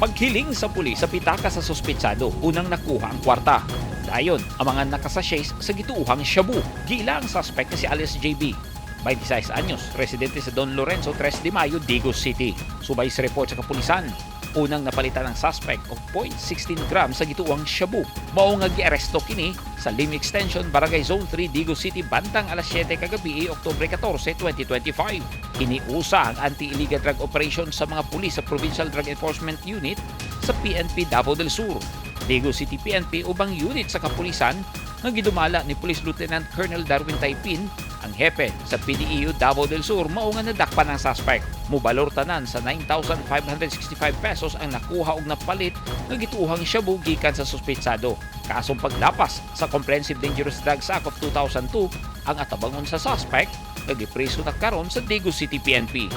Paghiling sa pulis sa pitaka sa suspetsado, unang nakuha ang kwarta. Dayon, ang mga nakasashays sa gituohang shabu. Gila ang suspect na si alias JB. 26 anyos, residente sa Don Lorenzo, 3 de Mayo, Digos City. Subay sa report sa kapulisan. Unang napalitan ng suspect of 0.16 grams sa gituohang shabu. Mao nga giaresto kini sa Lim Extension, Barangay Zone 3, Digos City, bantang alas 7 kagabi, Oktubre 14, 2025. Iniusa ang anti-illegal drug operation sa mga pulis sa Provincial Drug Enforcement Unit sa PNP Davao del Sur. Digos City PNP ubang unit sa kapulisan nga gidumala ni Police Lieutenant Colonel Darwin Taipin, ang hepe sa PDEU Davao del Sur, mao nga nadakpan ang suspect. Mubalor tanan sa 9,565 pesos ang nakuha og napalit nga gituohang shabu gikan sa suspetsado. Kasong paglapas sa Comprehensive Dangerous Drugs Act of 2002 ang atabangon sa suspect nga gipreso na karon sa Digos City PNP.